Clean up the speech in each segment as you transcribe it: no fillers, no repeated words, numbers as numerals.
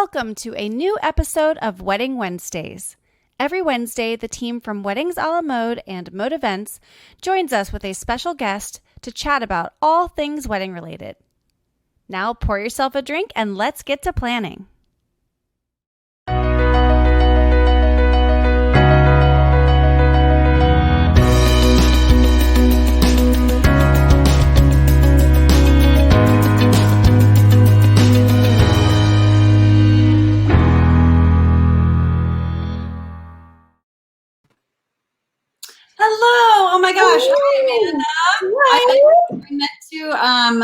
Welcome to a new episode of Wedding Wednesdays. Every Wednesday, the team from Weddings a la Mode and Mode Events joins us with a special guest to chat about all things wedding related. Now pour yourself a drink and let's get to planning. Hello. Oh my gosh. Hi, Amanda. I meant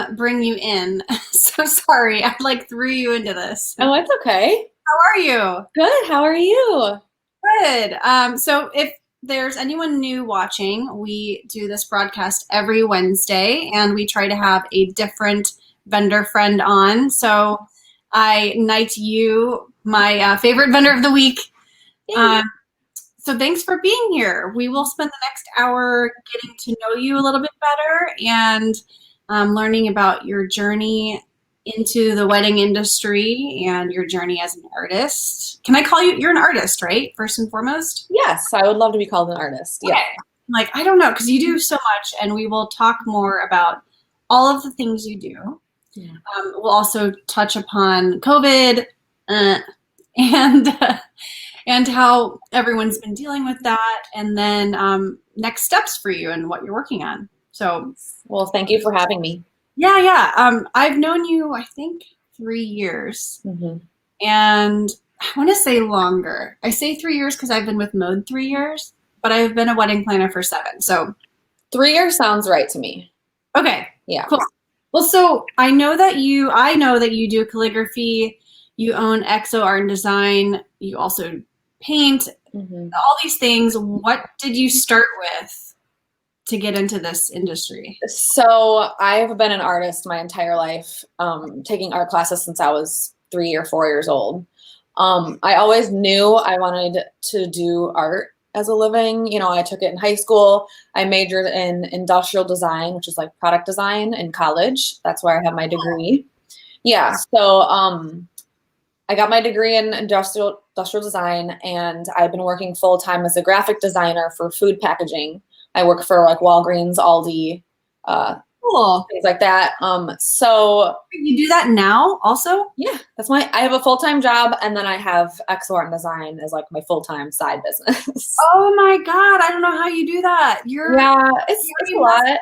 to bring you in. So sorry. I threw you into this. Oh, it's okay. How are you? Good. How are you? Good. So if there's anyone new watching, we do this broadcast every Wednesday and we try to have a different vendor friend on. So I knight you my favorite vendor of the week. So thanks for being here. We will spend the next hour getting to know you a little bit better and learning about your journey into the wedding industry and your journey as an artist. Can I call you? You're an artist, right? First and foremost? Yes, I would love to be called an artist. Yeah. Okay. I don't know, because you do so much, and we will talk more about all of the things you do. Yeah. We'll also touch upon COVID and how everyone's been dealing with that, and then next steps for you and what you're working on. So, well, thank you for having me. Yeah. I've known you, I think, 3 years, and I want to say longer. I say 3 years because I've been with Mode 3 years, but I've been a wedding planner for 7. So 3 years sounds right to me. Okay. Yeah. Cool. Well, so I know that you do calligraphy. You own Exo Art and Design. You also paint, all these things. What did you start with to get into this industry? So I've been an artist my entire life, taking art classes since I was 3 or 4 years old. I always knew I wanted to do art as a living. You know, I took it in high school. I majored in industrial design, which is like product design, in college. That's where I have my degree. Yeah. So I got my degree in industrial design, and I've been working full-time as a graphic designer for food packaging. I work for Walgreens, Aldi, cool. things like that. So you do that now also? Yeah, I have a full-time job, and then I have Exo Art and Design as my full-time side business. Oh my God, I don't know how you do that. It's a lot.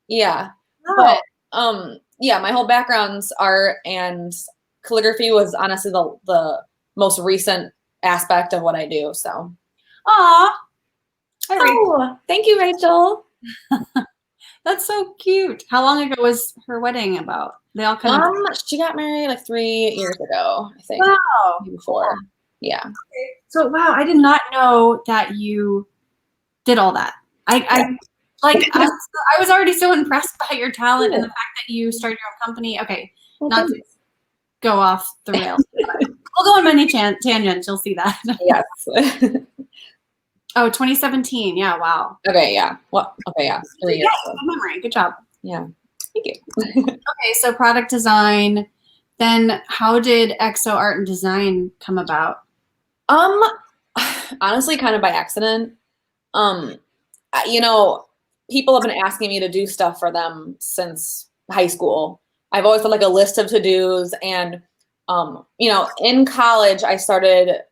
Yeah. Wow. But yeah, my whole background's art, and calligraphy was honestly the most recent aspect of what I do. So, thank you, Rachel. That's so cute. How long ago was her wedding about? They all kind of. She got married 3 years ago, I think. Wow. Before. Yeah. Okay. So wow, I did not know that you did all that. I was already so impressed by your talent and the fact that you started your own company. Okay, not to go off the rails. We'll go on many tangents. You'll see that. Yes. Oh, 2017. Yeah. Wow. Okay. Yeah. Well. Okay. Yeah. 3 years. Good memory. Good job. Yeah. Thank you. Okay. So product design. Then how did Exo Art and Design come about? Honestly, kind of by accident. People have been asking me to do stuff for them since high school. I've always had a list of to-dos, and in college I started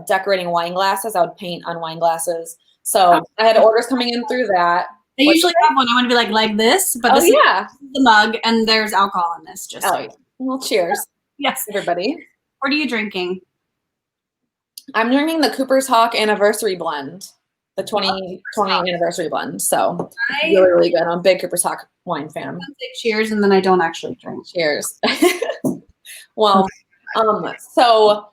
decorating wine glasses. I would paint on wine glasses. So I had orders coming in through that. They usually have one. I want to be like this, but this is the mug, and there's alcohol in this. Well, cheers. Yes, everybody. What are you drinking? I'm drinking the Cooper's Hawk Anniversary Blend, the 2020 Anniversary Blend. So really, really good. I'm a big Cooper's Hawk wine fan. I say cheers, and then I don't actually drink. Cheers. Well, so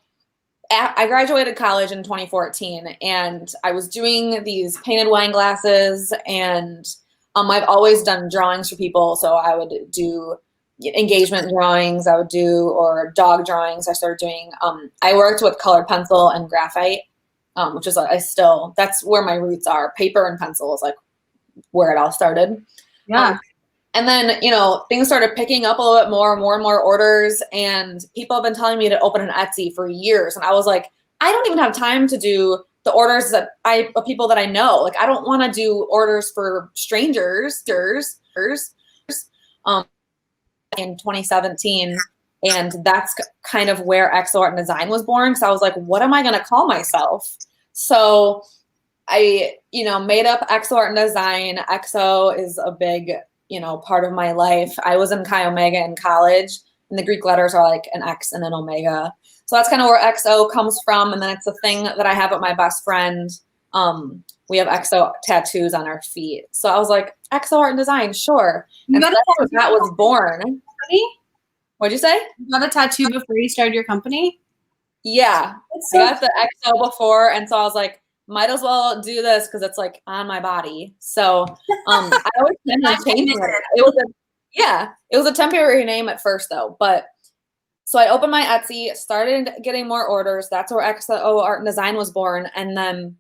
I graduated college in 2014, and I was doing these painted wine glasses, and I've always done drawings for people. So I would do engagement drawings, or dog drawings. I started doing, I worked with colored pencil and graphite, which is that's where my roots are. Paper and pencil is where it all started. Yeah. And then, things started picking up a little bit more and more orders. And people have been telling me to open an Etsy for years. And I was like, I don't even have time to do the orders of people that I know. Like, I don't want to do orders for strangers. Um, in 2017. And that's kind of where XO Art and Design was born. So I was like, what am I going to call myself? So I, made up XO Art and Design. XO is a big, part of my life. I was in Chi Omega in college, and the Greek letters are like an X and an Omega. So that's kind of where XO comes from. And then it's a thing that I have with my best friend. We have XO tattoos on our feet. So I was like, XO Art and Design, sure. And so that's where that was born. What'd you say? You got a tattoo before you started your company? Yeah. I got the XO before, and so I was like, might as well do this because it's like on my body. So I always tend to change it. It was a temporary name at first though. But so I opened my Etsy, started getting more orders. That's where XO Art and Design was born. And then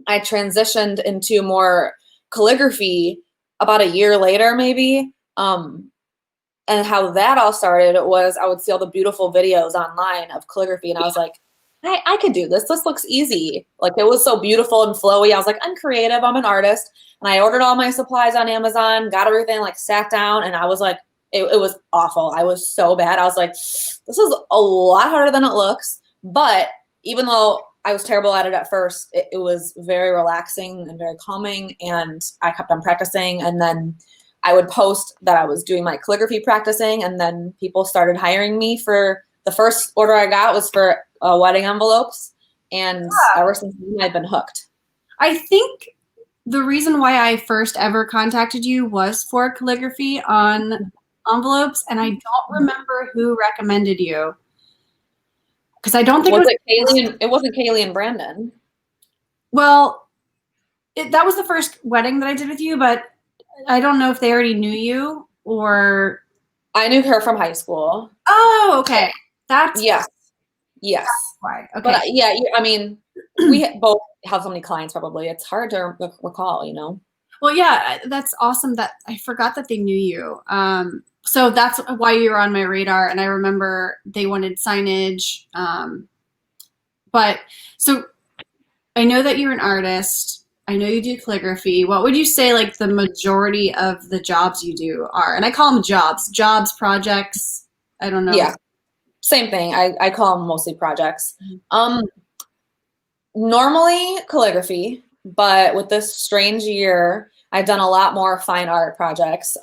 I transitioned into more calligraphy about a year later, maybe. And how that all started was I would see all the beautiful videos online of calligraphy, and I was like, I could do this. This looks easy. Like, it was so beautiful and flowy. I was like, I'm creative. I'm an artist. And I ordered all my supplies on Amazon, got everything, like, sat down, and I was like, it was awful. I was so bad. I was like, this is a lot harder than it looks. But even though I was terrible at it at first, it was very relaxing and very calming, and I kept on practicing. And then I would post that I was doing my calligraphy practicing, and then people started hiring me for the first order I got was for wedding envelopes. And ever since then, I've been hooked. I think the reason why I first ever contacted you was for calligraphy on envelopes, and I don't remember who recommended you. Because I don't think it wasn't Kaylee and Brandon. Well, that was the first wedding that I did with you, but I don't know if they already knew you or. I knew her from high school. Oh, okay. That's yes. Why? Okay. But I mean, we both have so many clients. Probably it's hard to recall. Well, yeah, that's awesome. That I forgot that they knew you. So that's why you were on my radar, and I remember they wanted signage. But so I know that you're an artist. I know you do calligraphy. What would you say, like, the majority of the jobs you do are? And I call them jobs, projects. I don't know. Yeah, same thing. I call them mostly projects. Normally calligraphy, but with this strange year, I've done a lot more fine art projects.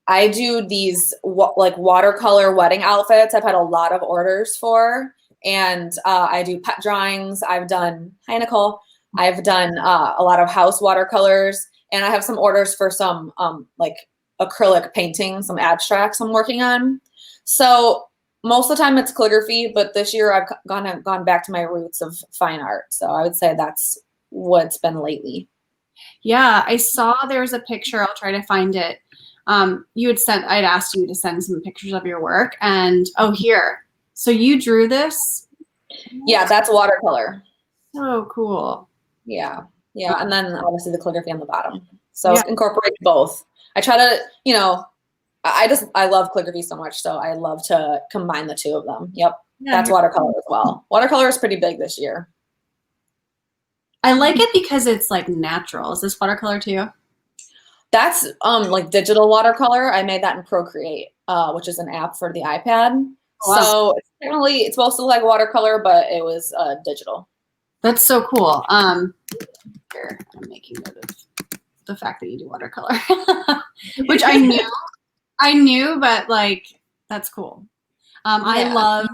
I do these like watercolor wedding outfits. I've had a lot of orders for, and I do pet drawings. I've done, hi Nicole. I've done a lot of house watercolors, and I have some orders for some like acrylic painting, some abstracts I'm working on. So most of the time it's calligraphy, but this year I've gone back to my roots of fine art. So I would say that's what's been lately. Yeah, I saw there's a picture. I'll try to find it. I'd asked you to send some pictures of your work, and here. So you drew this? Yeah, that's watercolor. So cool. Yeah. And then obviously the calligraphy on the bottom. So incorporate both. I try to, I love calligraphy so much. So I love to combine the two of them. Yep. Yeah, that's watercolor as well. Watercolor is pretty big this year. I like it because it's like natural. Is this watercolor too? That's like digital watercolor. I made that in Procreate, which is an app for the iPad. Oh, wow. So it's supposed to look like watercolor, but it was digital. That's so cool. Here, I'm making note of the fact that you do watercolor, which I knew, but like, that's cool. I love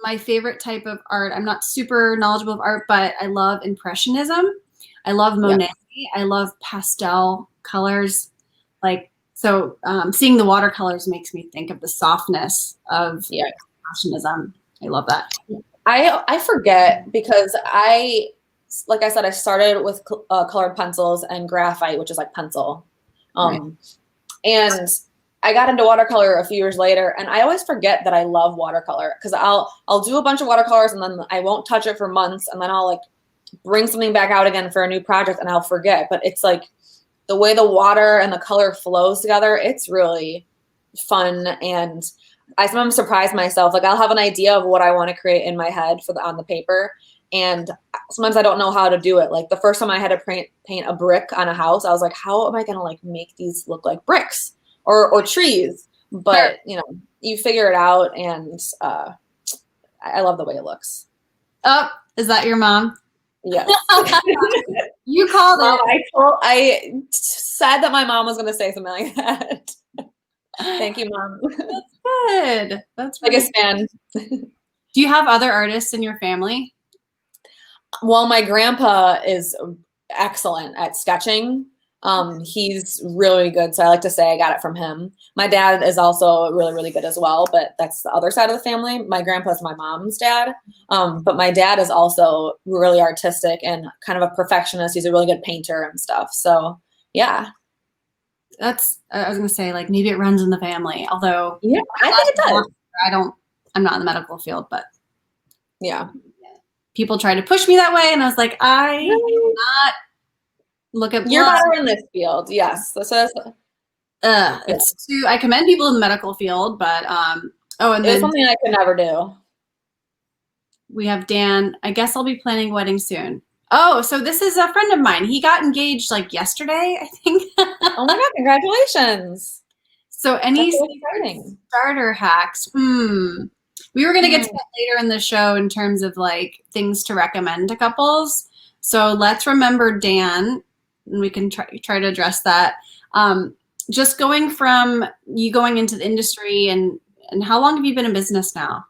my favorite type of art. I'm not super knowledgeable of art, but I love Impressionism. I love Monet. Yeah. I love pastel colors. Like, so seeing the watercolors makes me think of the softness of Impressionism. I love that. I forget because like I said, I started with colored pencils and graphite, which is like pencil. And I got into watercolor a few years later, and I always forget that I love watercolor because I'll do a bunch of watercolors and then I won't touch it for months, and then I'll like bring something back out again for a new project and I'll forget. But it's like the way the water and the color flows together, it's really fun. And I sometimes surprise myself. Like I'll have an idea of what I want to create in my head on the paper. And sometimes I don't know how to do it. Like the first time I had to paint a brick on a house, I was like, how am I going to like make these look like bricks or trees? But you know, you figure it out, and I love the way it looks. Oh, is that your mom? Yes. You called Mom, it. I said that my mom was going to say something like that. Thank you, Mom. That's good. That's really Biggest fan. Do you have other artists in your family? Well, my grandpa is excellent at sketching. He's really good. So I like to say I got it from him. My dad is also really, really good as well, but that's the other side of the family. My grandpa's my mom's dad. But my dad is also really artistic and kind of a perfectionist. He's a really good painter and stuff. So yeah. I was going to say, like, maybe it runs in the family, although yeah, I think it does. I'm not in the medical field, but yeah. People try to push me that way. And I was like, I do not look at blood. You're better in this field. Yes. It's I commend people in the medical field, but and then it's something I could never do. We have Dan. I guess I'll be planning a wedding soon. Oh, so this is a friend of mine. He got engaged like yesterday, I think. Oh my God, congratulations. So any starter hacks? We were going to get to that later in the show in terms of like things to recommend to couples. So let's remember Dan, and we can try to address that. Just going from you going into the industry, and how long have you been in business now?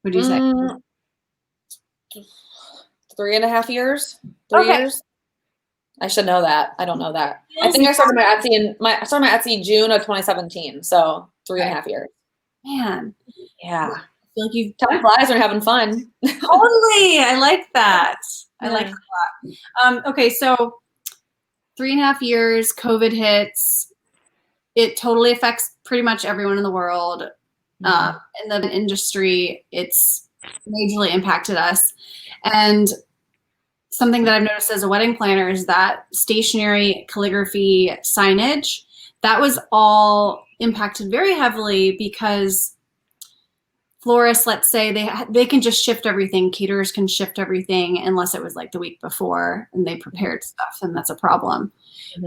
What do you say? 3.5 years. 3 years. I should know that. I don't know that. I think I started my Etsy June of 2017. So 3.5 years. Man. Yeah. I feel like time flies when you're having fun. Totally. I like that. I like it a lot. Okay, so 3.5 years, COVID hits. It totally affects pretty much everyone in the world. In the industry, it's majorly impacted us. And something that I've noticed as a wedding planner is that stationery, calligraphy, signage, that was all impacted very heavily because florists, let's say, they can just shift everything. Caterers can shift everything unless it was like the week before and they prepared stuff, and that's a problem.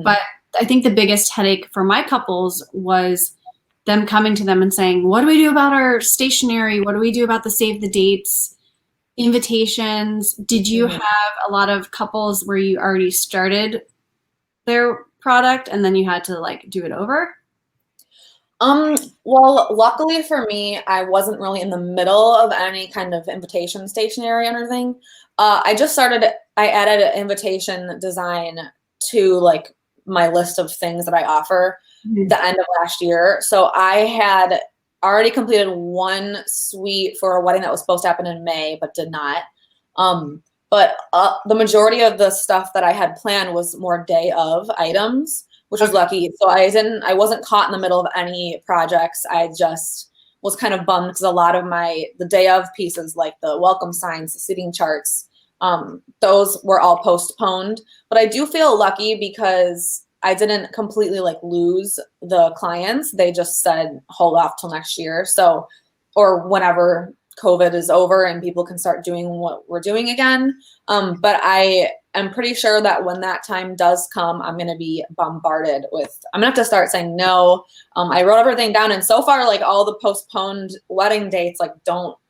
But I think the biggest headache for my couples was them coming to them and saying, what do we do about our stationery? What do we do about the save the dates, invitations? Did you have a lot of couples where you already started their product and then you had to like do it over? Well, luckily for me, I wasn't really in the middle of any kind of invitation stationery or anything. I added an invitation design to like my list of things that I offer the end of last year. So I had already completed one suite for a wedding that was supposed to happen in May, but did not. But the majority of the stuff that I had planned was more day of items, which was lucky. So I wasn't caught in the middle of any projects. I just was kind of bummed because a lot of the day of pieces, like the welcome signs, the seating charts, those were all postponed. But I do feel lucky because I didn't completely like lose the clients. They just said, hold off till next year. So, or whenever COVID is over and people can start doing what we're doing again. But I am pretty sure that when that time does come, I'm going to be bombarded with, I'm going to have to start saying no. I wrote everything down, and so far, like all the postponed wedding dates, like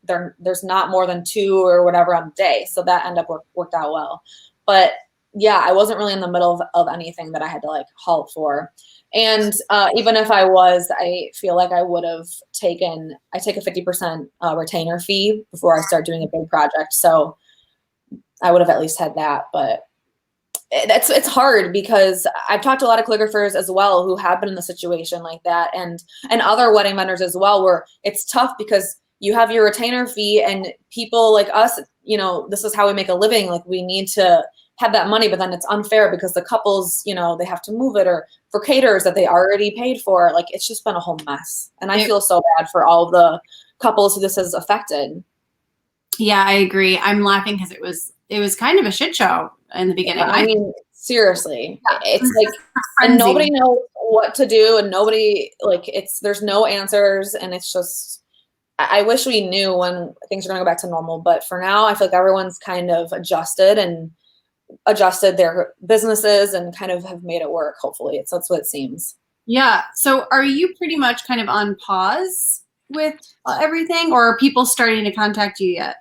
there's not more than 2 or whatever on the day. So that ended up worked out well. But yeah, I wasn't really in the middle of anything that I had to like halt for. And even if I was, I feel like I would have take a 50% retainer fee before I start doing a big project. So I would have at least had that. But it's hard because I've talked to a lot of calligraphers as well who have been in the situation like that, and other wedding vendors as well, where it's tough because you have your retainer fee and people like us, you know, this is how we make a living. Like we need to have that money, but then it's unfair because the couples, you know, they have to move it, or for caterers that they already paid for. Like it's just been a whole mess. And I feel so bad for all of the couples who this has affected. Yeah, I agree. I'm laughing because it was kind of a shit show in the beginning. Yeah, I mean, Seriously. Yeah, It's it's like, just a and frenzy. nobody knows what to do, and nobody, like, there's no answers, and it's just, I wish we knew when things are going to go back to normal, but for now, I feel like everyone's kind of adjusted their businesses and kind of have made it work. Hopefully, that's what it seems. Yeah. So are you pretty much kind of on pause with everything, or are people starting to contact you yet?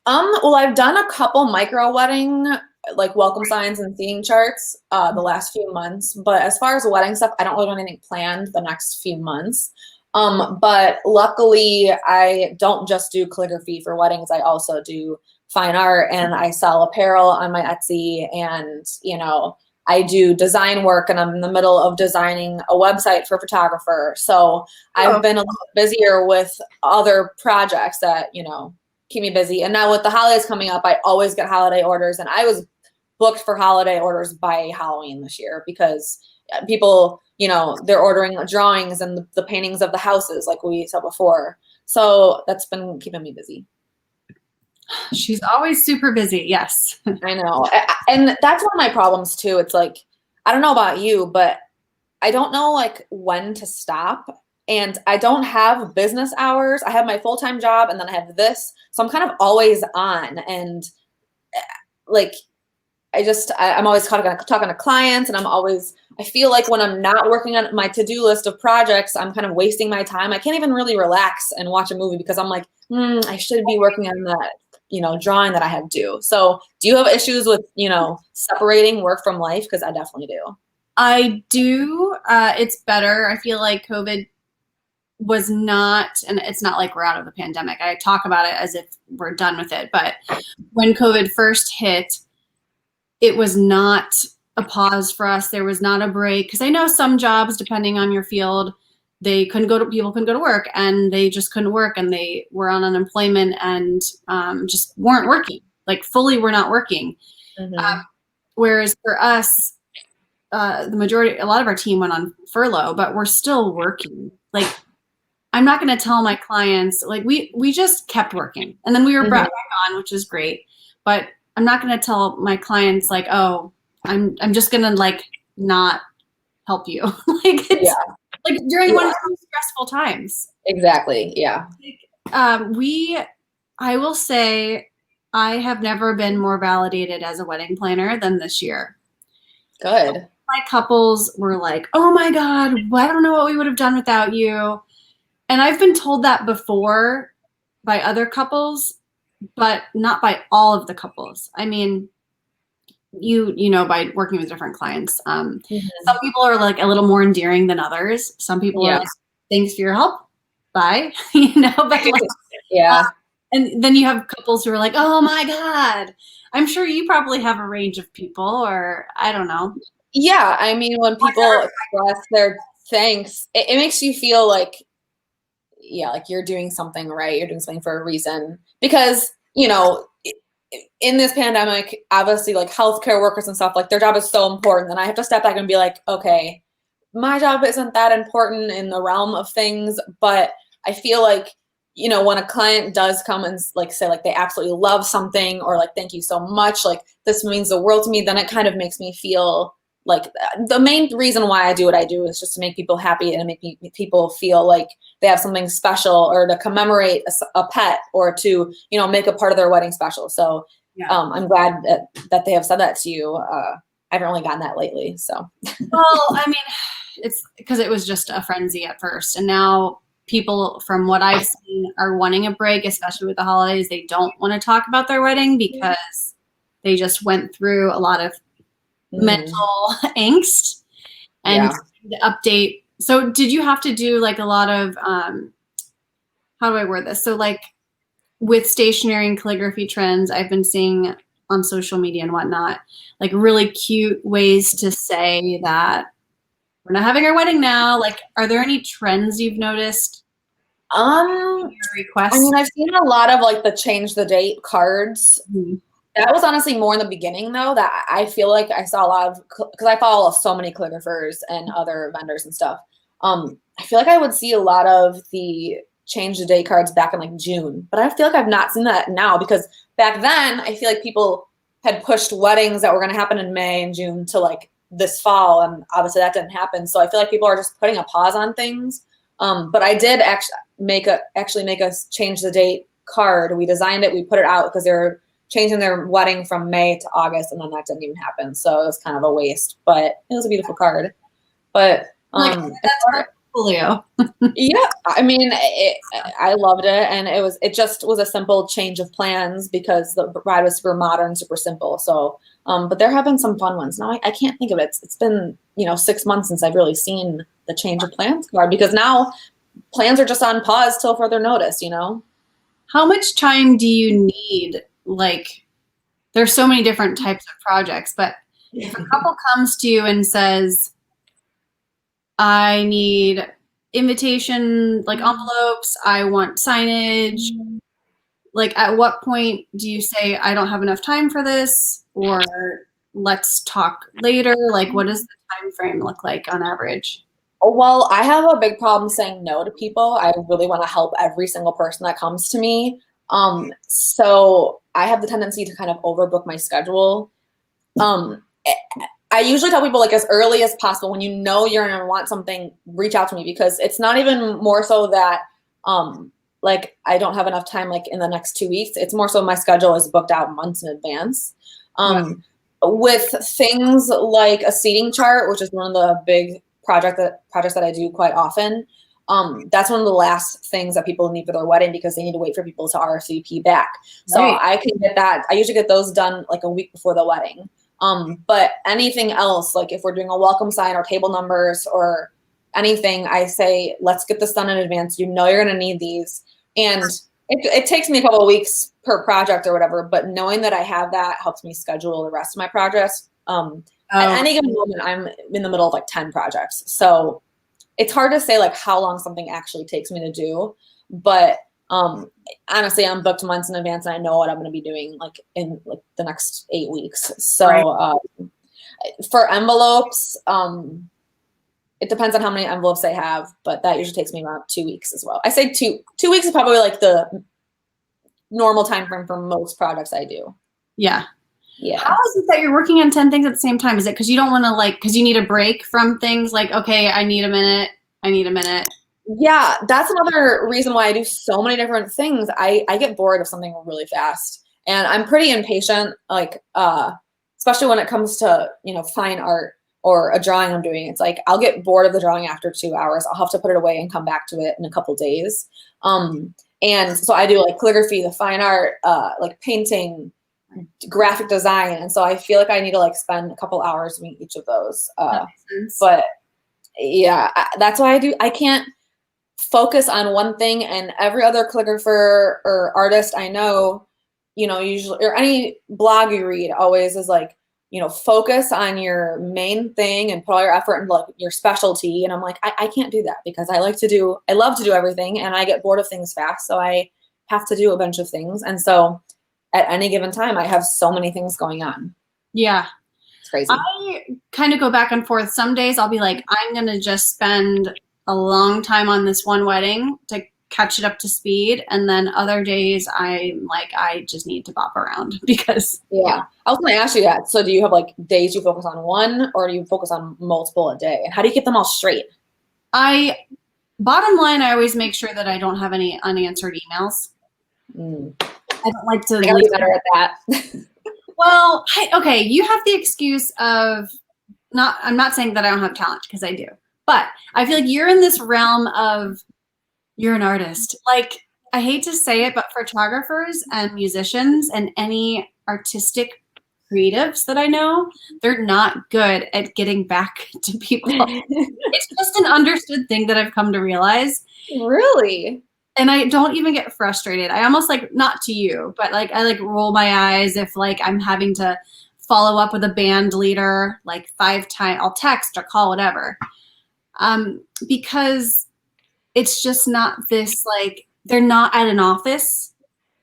Well, I've done a couple micro wedding, like welcome signs and seating charts, the last few months. But as far as wedding stuff, I don't really have anything planned the next few months. But luckily, I don't just do calligraphy for weddings. I also do fine art, and I sell apparel on my Etsy, and I do design work, and I'm in the middle of designing a website for a photographer. So I've been a little busier with other projects that keep me busy. And now with the holidays coming up, I always get holiday orders, and I was booked for holiday orders by Halloween this year because people, they're ordering drawings and the paintings of the houses like we said before. So that's been keeping me busy. She's always super busy. Yes. I know. And that's one of my problems too. It's like, I don't know about you, but I don't know like when to stop. And I don't have business hours. I have my full-time job, and then I have this. So I'm kind of always on. And like, I'm always talking to clients, and I feel like when I'm not working on my to-do list of projects, I'm kind of wasting my time. I can't even really relax and watch a movie because I'm like, I should be working on that, drawing that I have due. So do you have issues with, separating work from life? Because I definitely do. I do. It's better. I feel like COVID was not, and it's not like we're out of the pandemic. I talk about it as if we're done with it. But when COVID first hit, it was not a pause for us. There was not a break. Because I know some jobs, depending on your field, people couldn't go to work, and they just couldn't work, and they were on unemployment and just weren't working. Like fully were not working. Mm-hmm. Whereas for us, a lot of our team went on furlough, but we're still working. Like, I'm not going to tell my clients, like we just kept working, and then we were brought back on, which is great. But I'm not going to tell my clients like, oh, I'm just going to like not help you. Like it's like during one of those stressful times. Exactly. Yeah. I will say I have never been more validated as a wedding planner than this year. Good. My couples were like, oh my God, I don't know what we would have done without you. And I've been told that before by other couples, but not by all of the couples. I mean, by working with different clients, some people are like a little more endearing than others. Some people are like, thanks for your help. Bye. But like, and then you have couples who are like, oh my God. I'm sure you probably have a range of people, or I don't know. Yeah. I mean, when people express their thanks, it makes you feel like, like you're doing something right. You're doing something for a reason. Because, in this pandemic, obviously, like healthcare workers and stuff, like their job is so important. And I have to step back and be like, okay, my job isn't that important in the realm of things. But I feel like, when a client does come and like say like they absolutely love something, or like, thank you so much, like this means the world to me, then it kind of makes me feel like the main reason why I do what I do is just to make people happy and make people feel like they have something special, or to commemorate a pet, or to, make a part of their wedding special. So I'm glad that they have said that to you. I haven't really gotten that lately. So, well, I mean, it's because it was just a frenzy at first. And now people, from what I've seen, are wanting a break, especially with the holidays. They don't want to talk about their wedding because they just went through a lot of mental angst and the update. So did you have to do like a lot of, how do I word this? So like with stationery and calligraphy trends, I've been seeing on social media and whatnot, like really cute ways to say that we're not having our wedding now. Like, are there any trends you've noticed? Requests? I mean, I've seen a lot of like the change the date cards. That was honestly more in the beginning, though, that I feel like I saw a lot of, because I follow so many calligraphers and other vendors and stuff. I feel like I would see a lot of the change the date cards back in like June, but I feel like I've not seen that now, because back then I feel like people had pushed weddings that were going to happen in May and June to like this fall, and obviously that didn't happen. So I feel like people are just putting a pause on things. But I did actually make us change the date card. We designed it, we put it out because they were changing their wedding from May to August, and then that didn't even happen. So it was kind of a waste, but it was a beautiful card. But that's portfolio. yeah, I mean, I loved it, and it just was a simple change of plans because the bride was super modern, super simple. So, but there have been some fun ones. Now I can't think of it. It's been 6 months since I've really seen the change of plans card because now plans are just on pause till further notice. How much time do you need? Like, there's so many different types of projects, but if a couple comes to you and says, I need invitation, like envelopes, I want signage, like at what point do you say, I don't have enough time for this, or let's talk later? Like, what does the time frame look like on average? Well, I have a big problem saying no to people. I really want to help every single person that comes to me. So I have the tendency to kind of overbook my schedule. I usually tell people like as early as possible, when you know you're going to want something, reach out to me, because it's not even more so that like I don't have enough time like in the next 2 weeks. It's more so my schedule is booked out months in advance. With things like a seating chart, which is one of the big projects that I do quite often. That's one of the last things that people need for their wedding because they need to wait for people to RSVP back. So I can get that. I usually get those done like a week before the wedding. But anything else, like if we're doing a welcome sign or table numbers or anything, I say, let's get this done in advance. You're going to need these. And it takes me a couple of weeks per project or whatever, but knowing that I have that helps me schedule the rest of my projects. At any given moment, I'm in the middle of like 10 projects. So it's hard to say like how long something actually takes me to do. But honestly, I'm booked months in advance and I know what I'm going to be doing like in like the next 8 weeks. So for envelopes, it depends on how many envelopes I have, but that usually takes me around 2 weeks as well. I say two weeks is probably like the normal time frame for most projects I do. Yeah. Yeah. How is it that you're working on 10 things at the same time? Is it because you don't want to because you need a break from things like, okay, I need a minute. Yeah, that's another reason why I do so many different things. I get bored of something really fast, and I'm pretty impatient, like, especially when it comes to, fine art or a drawing I'm doing. It's like, I'll get bored of the drawing after 2 hours. I'll have to put it away and come back to it in a couple days. And so I do like calligraphy, the fine art, like painting, graphic design, and so I feel like I need to like spend a couple hours doing each of those. But yeah, that's why I can't focus on one thing. And every other calligrapher or artist I know, usually, or any blog you read always is like, focus on your main thing and put all your effort into like your specialty. And I'm like, I can't do that because I love to do everything, and I get bored of things fast, so I have to do a bunch of things. And so at any given time, I have so many things going on. Yeah. It's crazy. I kind of go back and forth. Some days I'll be like, I'm going to just spend a long time on this one wedding to catch it up to speed. And then other days I'm like, I just need to bop around because. Yeah. I was going to ask you that. So do you have like days you focus on one, or do you focus on multiple a day? And how do you get them all straight? Bottom line, I always make sure that I don't have any unanswered emails. I don't like to be better at that. Well, okay, you have the excuse of I'm not saying that I don't have talent, because I do, but I feel like you're in this realm of you're an artist. Like, I hate to say it, but photographers and musicians and any artistic creatives that I know, they're not good at getting back to people. It's just an understood thing that I've come to realize. Really? And I don't even get frustrated. I almost like, not to you, but like I like roll my eyes if like I'm having to follow up with a band leader like 5 times. I'll text or call, whatever. Because it's just not this, like, they're not at an office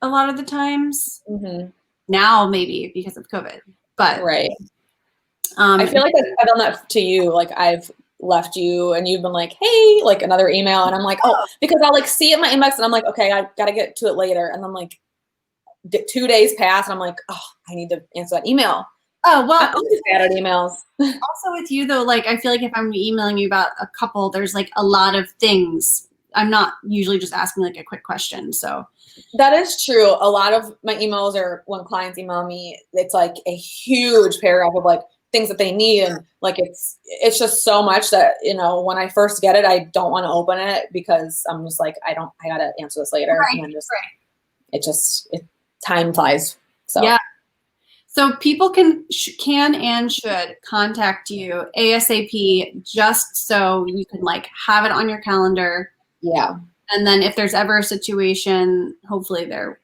a lot of the times. Mm-hmm. Now maybe because of COVID, but right. I feel like I've done that to you. Like I've left you and you've been like, hey, like another email, and I'm like, oh, because I'll like see it in my inbox and I'm like, okay, I gotta get to it later, and I'm like, 2 days pass and I'm like, oh, I need to answer that email. Oh, well, I'm just bad at emails. Also with you though, like I feel like if I'm emailing you about a couple, there's like a lot of things. I'm not usually just asking like a quick question. So that is true. A lot of my emails are when clients email me, it's like a huge paragraph of like things that they need. And like, it's just so much that, you know, when I first get it, I don't want to open it because I'm just like, I gotta answer this later. right, And then it time flies. So yeah. So people can and should contact you ASAP just so you can like have it on your calendar. yeah. And then if there's ever a situation, hopefully you'll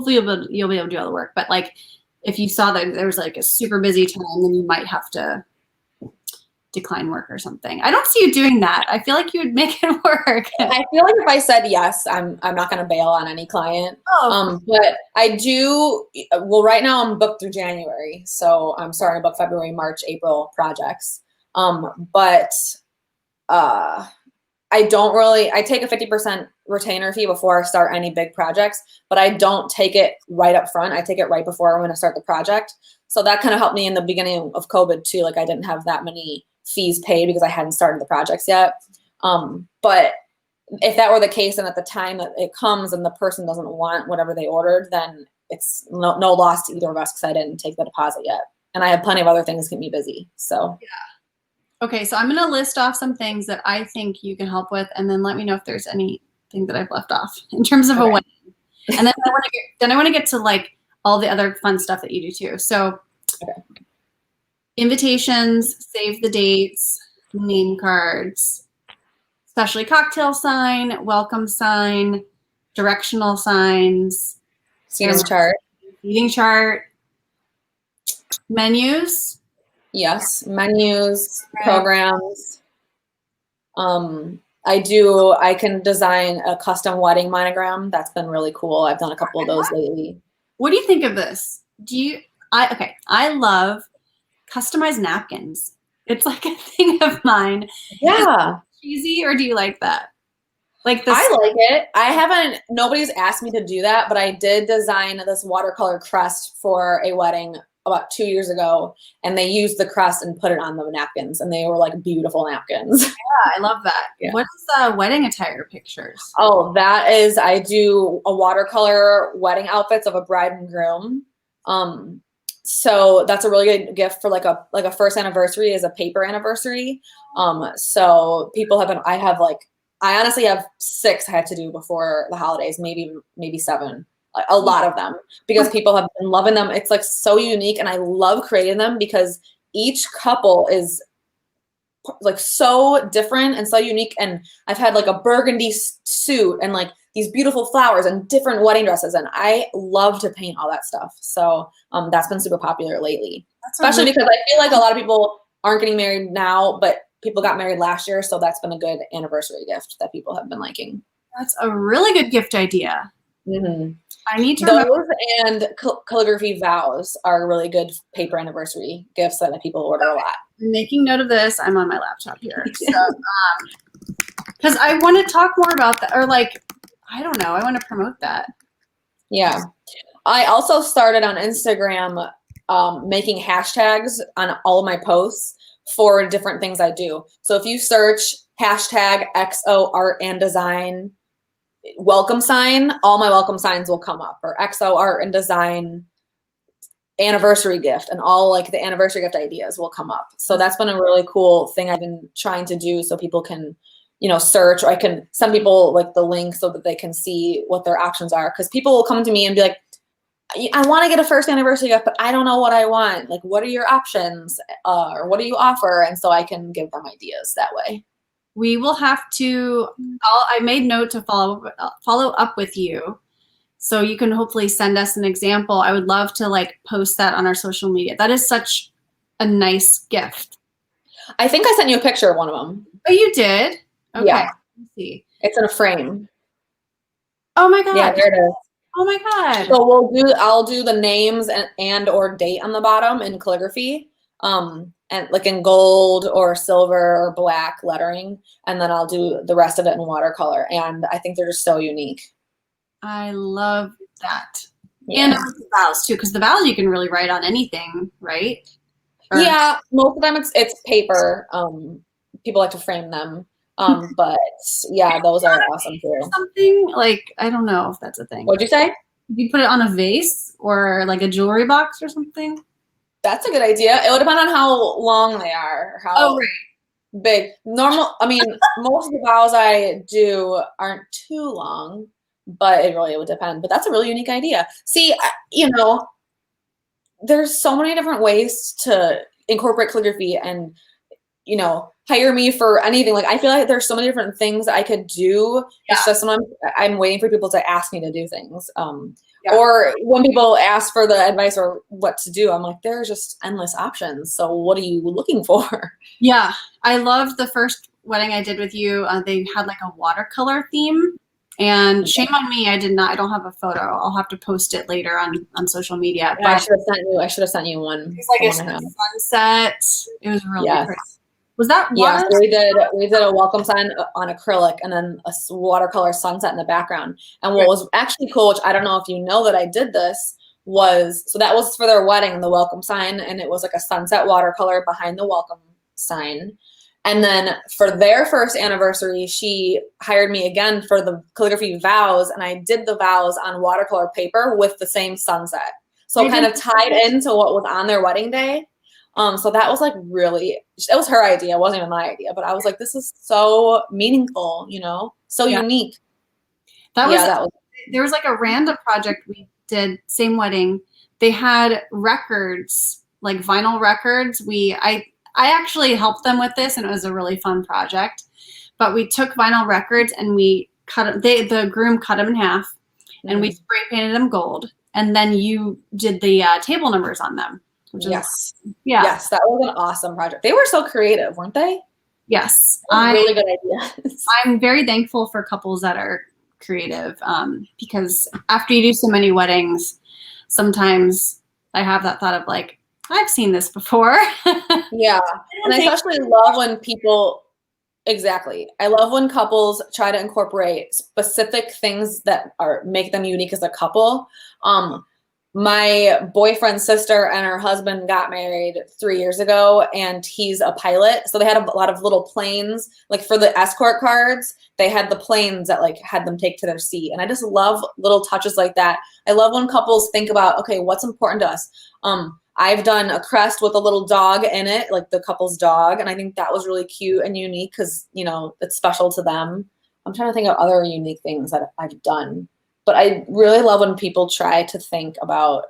be able to do all the work. But like if you saw that there was like a super busy time, then you might have to decline work or something. I don't see you doing that. I feel like you would make it work. I feel like if I said yes, I'm not going to bail on any client. But I do. Well, right now I'm booked through January, so I'm starting to book February, March, April projects. But I don't really. I take a 50% retainer fee before I start any big projects, but I don't take it right up front. I take it right before I'm going to start the project. So that kind of helped me in the beginning of COVID too. Like I didn't have that many fees paid because I hadn't started the projects yet. But if that were the case, and at the time that it comes and the person doesn't want whatever they ordered, then it's no loss to either of us because I didn't take the deposit yet. And I have plenty of other things that keep me busy. So yeah. Okay, so I'm going to list off some things that I think you can help with, and then let me know if there's anything that I've left off in terms of a wedding. And then I want to get to like all the other fun stuff that you do too. So invitations, save the dates, name cards, especially cocktail sign, welcome sign, directional signs, seating chart, menus. Yes, menus, programs. I can design a custom wedding monogram. That's been really cool. I've done a couple of those lately. What do you think of this? I love customized napkins. It's like a thing of mine. Yeah. Is it cheesy, or do you like that? Like this? I like it. Nobody's asked me to do that, but I did design this watercolor crest for a wedding about 2 years ago, and they used the crest and put it on the napkins, and they were like beautiful napkins. Yeah, I love that. Yeah. What is wedding attire pictures? Oh, I do a watercolor wedding outfits of a bride and groom. So that's a really good gift for like a first anniversary is a paper anniversary. So I honestly have 6 I had to do before the holidays, maybe 7. A lot of them because people have been loving them. It's like so unique, and I love creating them because each couple is like so different and so unique. And I've had like a burgundy suit and like these beautiful flowers and different wedding dresses, and I love to paint all that stuff. So that's been super popular lately, especially because I feel like a lot of people aren't getting married now, but people got married last year, so that's been a good anniversary gift that people have been liking. That's a really good gift idea. Mm-hmm. I need to those and calligraphy vows are really good paper anniversary gifts that people order a lot. I'm making note of this. I'm on my laptop here. So, because I want to talk more about that, or like, I don't know, I want to promote that. Yeah. I also started on Instagram making hashtags on all of my posts for different things I do. So if you search hashtag XO art and design welcome sign, all my welcome signs will come up, or XO art and design anniversary gift, and all like the anniversary gift ideas will come up. So that's been a really cool thing I've been trying to do so people can, search, or I can send people like the link so that they can see what their options are. Because people will come to me and be like, I want to get a first anniversary gift, but I don't know what I want. Like, what are your options? Or what do you offer? And so I can give them ideas that way. We will have to, I made note to follow up with you, so you can hopefully send us an example. I would love to like post that on our social media. That is such a nice gift. I think I sent you a picture of one of them. Oh, you did? Okay. Yeah. Let's see. It's in a frame. Oh my God. Yeah, there it is. Oh my God. So I'll do the names and or date on the bottom in calligraphy. And like in gold or silver or black lettering, and then I'll do the rest of it in watercolor. And I think they're just so unique. I love that. And the vows too, because the vows you can really write on anything, right? Yeah, most of them it's paper. People like to frame them. But yeah, those are awesome too. Something like, I don't know if that's a thing. What'd you say? You put it on a vase or like a jewelry box or something? That's a good idea. It would depend on how long they are, how big. I mean, most of the vows I do aren't too long, but it really would depend. But that's a really unique idea. See, there's so many different ways to incorporate calligraphy and, hire me for anything. Like, I feel like there's so many different things I could do. Yeah. It's just sometimes I'm waiting for people to ask me to do things. Or when people ask for the advice or what to do, I'm like, there's just endless options. So what are you looking for? Yeah. I loved the first wedding I did with you. They had like a watercolor theme. And shame on me, I don't have a photo. I'll have to post it later on social media. Yeah, I should have sent you one. It was like a sunset. It was really pretty. Was that water? Yeah, we did a welcome sign on acrylic and then a watercolor sunset in the background. And what was actually cool, which I don't know if you know that I did this, so that was for their wedding, the welcome sign, and it was like a sunset watercolor behind the welcome sign. And then for their first anniversary, she hired me again for the calligraphy vows, and I did the vows on watercolor paper with the same sunset. So it kind of tied into what was on their wedding day. So that was like it was her idea. It wasn't even my idea, but I was like, this is so meaningful, so unique. That was there was like a random project we did, same wedding. They had records, like vinyl records. I actually helped them with this, and it was a really fun project. But we took vinyl records and we cut them. The groom cut them in half, and we spray painted them gold. And then you did the table numbers on them. Yes, that was an awesome project. They were so creative, weren't they? Yes, really good idea. I'm very thankful for couples that are creative, because after you do so many weddings, sometimes I have that thought of like, I've seen this before. Yeah, and I especially love when people. Exactly. I love when couples try to incorporate specific things that make them unique as a couple. My boyfriend's sister and her husband got married 3 years ago, and he's a pilot. So they had a lot of little planes, like for the escort cards, they had the planes that like had them take to their seat. And I just love little touches like that. I love when couples think about, okay, what's important to us? I've done a crest with a little dog in it, like the couple's dog. And I think that was really cute and unique because, it's special to them. I'm trying to think of other unique things that I've done. But I really love when people try to think about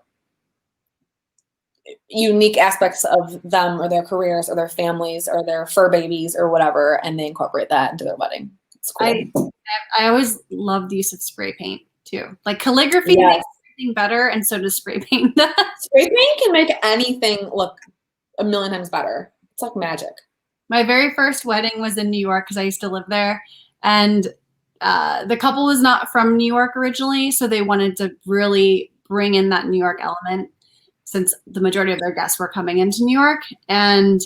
unique aspects of them or their careers or their families or their fur babies or whatever, and they incorporate that into their wedding. It's cool. I always love the use of spray paint too. Like calligraphy makes everything better, and so does spray paint. Spray paint can make anything look a million times better. It's like magic. My very first wedding was in New York because I used to live there, and the couple was not from New York originally, so they wanted to really bring in that New York element since the majority of their guests were coming into New York. And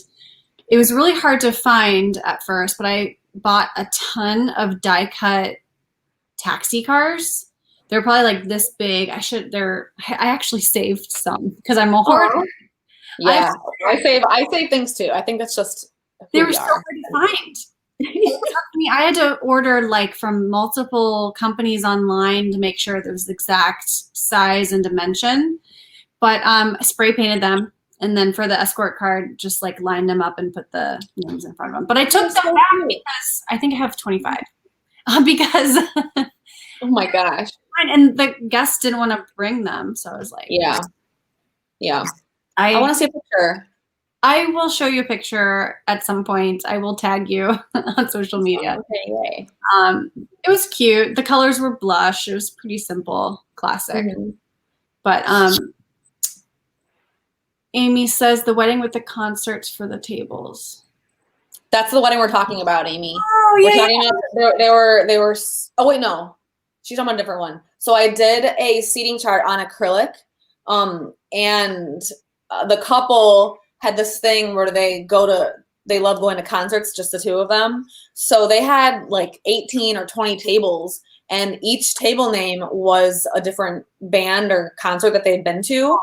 it was really hard to find at first, but I bought a ton of die-cut taxi cars. They're probably like this big. I actually saved some because I'm a hoarder. Yeah, I save things too. I think that's just they were so hard to find. I had to order like from multiple companies online to make sure there was the exact size and dimension. But I spray painted them, and then for the escort card, just like lined them up and put the names in front of them. But I took them back because I think I have 25. Because oh my gosh. And the guests didn't want to bring them, so I was like, yeah. I want to see a picture. I will show you a picture at some point. I will tag you on social media. Okay. It was cute. The colors were blush. It was pretty simple, classic. Mm-hmm. But Amy says the wedding with the concerts for the tables. That's the wedding we're talking about, Amy. Oh, yeah. We're talking about, they were. Oh wait, no, she's talking about a different one. So I did a seating chart on acrylic, and the couple had this thing where they go to they love going to concerts, just the two of them. So they had like 18 or 20 tables, and each table name was a different band or concert that they'd been to.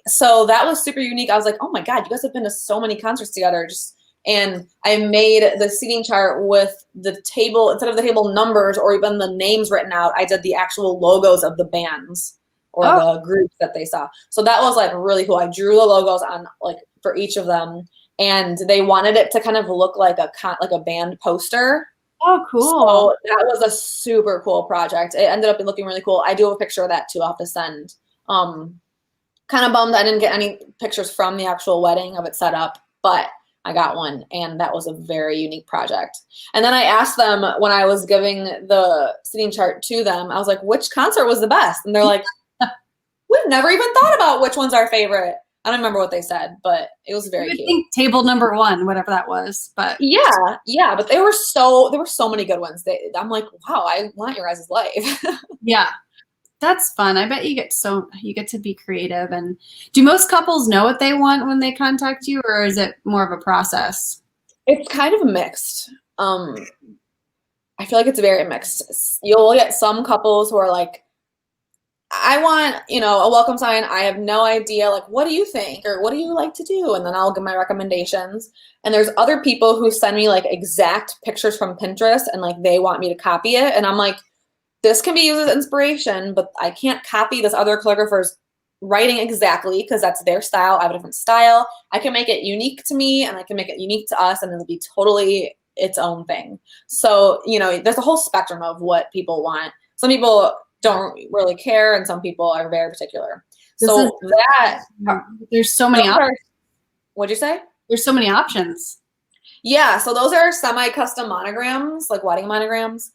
So that was super unique. I was like, oh my God, you guys have been to so many concerts together. And I made the seating chart with the table, instead of the table numbers or even the names written out, I did the actual logos of the bands or the groups that they saw. So that was like really cool. I drew the logos on like for each of them, and they wanted it to kind of look like a band poster. Oh, cool. So that was a super cool project. It ended up looking really cool. I do have a picture of that too. I'll have to send. Kind of bummed I didn't get any pictures from the actual wedding of it set up, but I got one, and that was a very unique project. And then I asked them when I was giving the seating chart to them, I was like, which concert was the best? And they're like, we've never even thought about which one's our favorite. I don't remember what they said, but it was very cute. I think table number 1, whatever that was. But yeah, but there were so many good ones. I'm like, wow, I want your guys' life. Yeah. That's fun. I bet you get to be creative. And do most couples know what they want when they contact you, or is it more of a process? It's kind of mixed. I feel like it's very mixed. You'll get some couples who are like, I want, a welcome sign. I have no idea. Like, what do you think? Or what do you like to do? And then I'll give my recommendations. And there's other people who send me like exact pictures from Pinterest and like they want me to copy it. And I'm like, this can be used as inspiration, but I can't copy this other calligrapher's writing exactly because that's their style. I have a different style. I can make it unique to me, and I can make it unique to us, and it'll be totally its own thing. So, there's a whole spectrum of what people want. Some people don't really care, and some people are very particular. There's so many options. What'd you say? There's so many options. Yeah, so those are semi-custom monograms, like wedding monograms.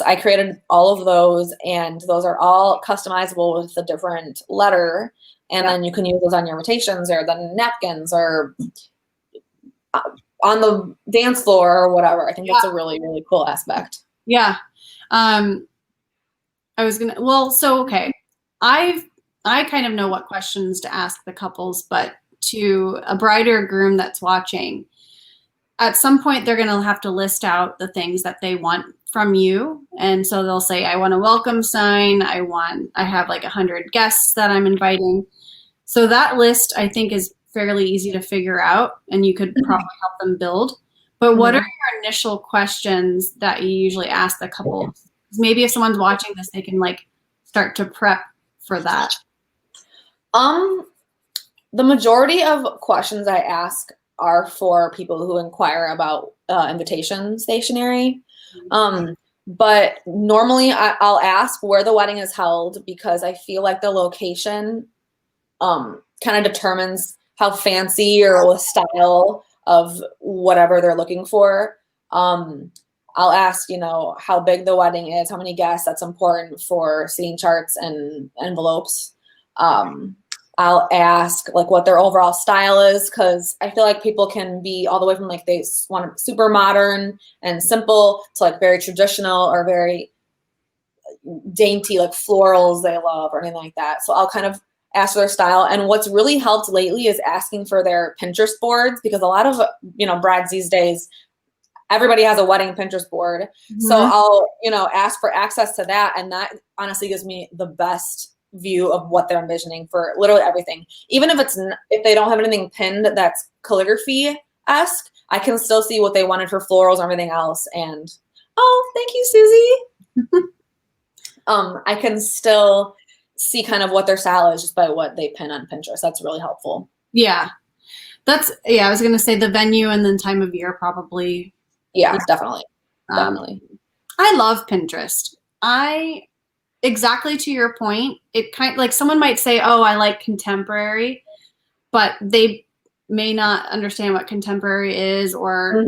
I created all of those, and those are all customizable with a different letter. And then you can use those on your invitations or the napkins or on the dance floor or whatever. I think that's a really, really cool aspect. Yeah. Okay. I kind of know what questions to ask the couples, but to a bride or groom that's watching, at some point they're going to have to list out the things that they want from you. And so they'll say, I want a welcome sign. I have like 100 guests that I'm inviting. So that list, I think, is fairly easy to figure out, and you could probably help them build. But what are your initial questions that you usually ask the couple? Maybe if someone's watching this, they can like start to prep for that. The majority of questions I ask are for people who inquire about invitation stationery. But normally I'll ask where the wedding is held, because I feel like the location kind of determines how fancy or the style of whatever they're looking for. I'll ask, how big the wedding is, how many guests. That's important for seating charts and envelopes. I'll ask like what their overall style is, because I feel like people can be all the way from like they want super modern and simple to like very traditional or very dainty, like florals they love or anything like that. So I'll kind of ask for their style. And what's really helped lately is asking for their Pinterest boards, because a lot of brides these days, everybody has a wedding Pinterest board. So I'll ask for access to that, and that honestly gives me the best view of what they're envisioning for literally everything. Even if they don't have anything pinned that's calligraphy-esque, I can still see what they wanted for florals and everything else. And thank you, Susie. I can still see kind of what their style is just by what they pin on Pinterest. That's really helpful. Yeah. I was going to say the venue and then time of year probably. Yeah, definitely. Definitely. I love Pinterest. Exactly to your point, it kind of like someone might say, oh, I like contemporary, but they may not understand what contemporary is, or,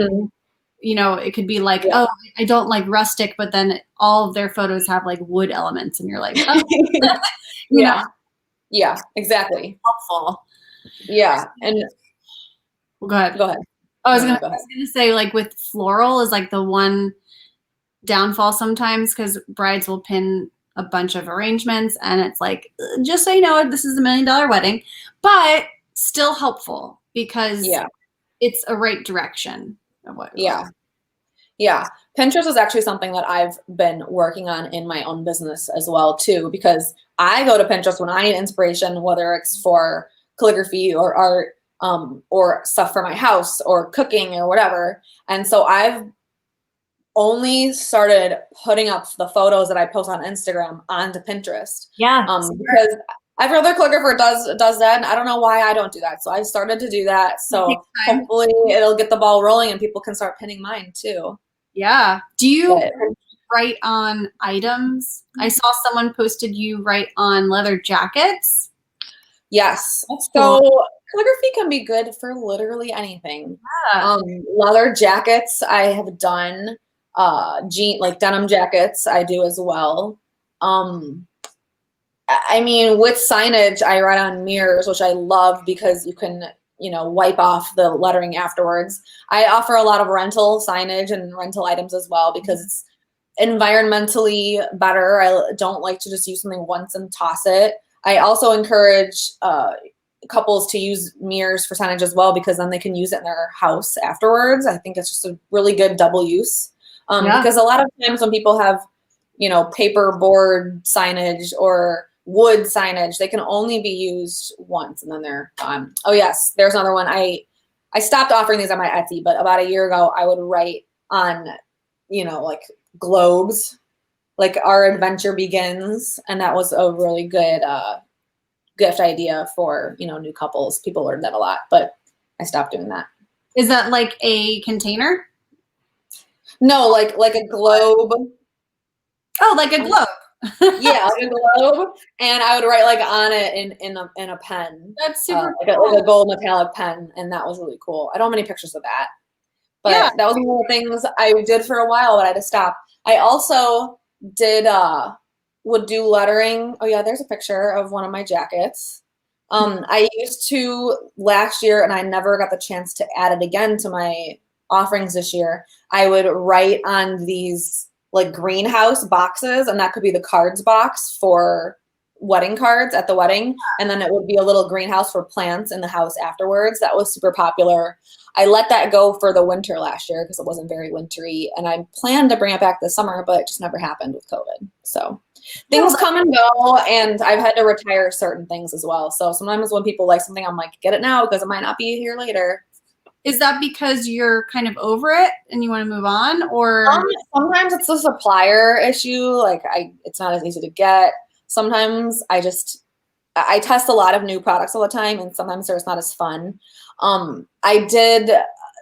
it could be like, oh, I don't like rustic, but then all of their photos have like wood elements, and you're like, oh, Yeah, exactly. Helpful. Yeah. And go ahead. I was going to say, like with floral is like the one downfall sometimes, because brides will pin a bunch of arrangements, and it's like, just so you know, this is $1 million wedding, but still helpful, because it's a right direction of what you Yeah. Yeah. Pinterest is actually something that I've been working on in my own business as well too, because I go to Pinterest when I need inspiration, whether it's for calligraphy or art, or stuff for my house or cooking or whatever. And so I've only started putting up the photos that I post on Instagram onto Pinterest. Yeah. Because every other calligrapher does that, and I don't know why I don't do that. So I started to do that. So hopefully it'll get the ball rolling and people can start pinning mine too. Yeah. Do you write on items? I saw someone posted you write on leather jackets. Yes. That's so cool. calligraphy can be good for literally anything. Yeah. Leather jackets I have done. Like denim jackets I do as well. I mean, with signage, I write on mirrors, which I love because you can, wipe off the lettering afterwards. I offer a lot of rental signage and rental items as well because it's environmentally better. I don't like to just use something once and toss it. I also encourage couples to use mirrors for signage as well because then they can use it in their house afterwards. I think it's just a really good double use. Because a lot of times when people have, paper board signage or wood signage, they can only be used once and then they're gone. Oh yes, there's another one. I stopped offering these on my Etsy, but about a year ago I would write on, like globes, like Our Adventure Begins, and that was a really good gift idea for, new couples. People learned that a lot, but I stopped doing that. Is that like a container? No, like a globe. Oh, like a globe. Yeah, like a globe, and I would write like on it in a pen. That's super cool. Like a gold metallic pen, and that was really cool. I don't have any pictures of that, but that was one of the things I did for a while, but I had to stop. I also did would do lettering. Oh yeah, there's a picture of one of my jackets. I used to last year, and I never got the chance to add it again to my offerings this year. I would write on these like greenhouse boxes, and that could be the cards box for wedding cards at the wedding, and then it would be a little greenhouse for plants in the house afterwards. That was super popular. I let that go for the winter last year because it wasn't very wintry, and I planned to bring it back this summer, but it just never happened with COVID. So things come and go, and I've had to retire certain things as well. So sometimes when people like something, I'm like, get it now because it might not be here later. Is that because you're kind of over it and you want to move on, or sometimes it's a supplier issue? Like it's not as easy to get. Sometimes I test a lot of new products all the time, and sometimes they're just not as fun. I did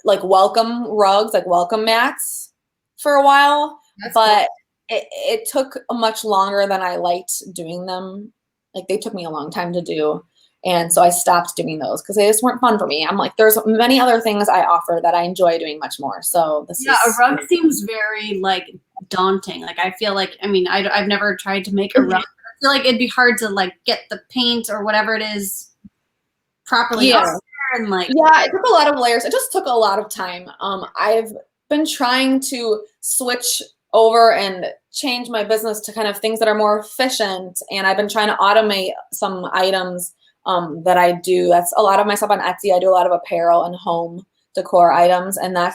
like welcome rugs, like welcome mats for a while, but it took much longer than I liked doing them. Like they took me a long time to do. And so I stopped doing those because they just weren't fun for me. I'm like, there's many other things I offer that I enjoy doing much more. So a rug seems very like daunting. Like I feel like, I mean, I've never tried to make a rug. I feel like it'd be hard to like get the paint or whatever it is properly. Yeah. And like, yeah, it took a lot of layers. It just took a lot of time. I've been trying to switch over and change my business to kind of things that are more efficient. And I've been trying to automate some items that I do. That's a lot of my stuff on Etsy. I do a lot of apparel and home decor items, and I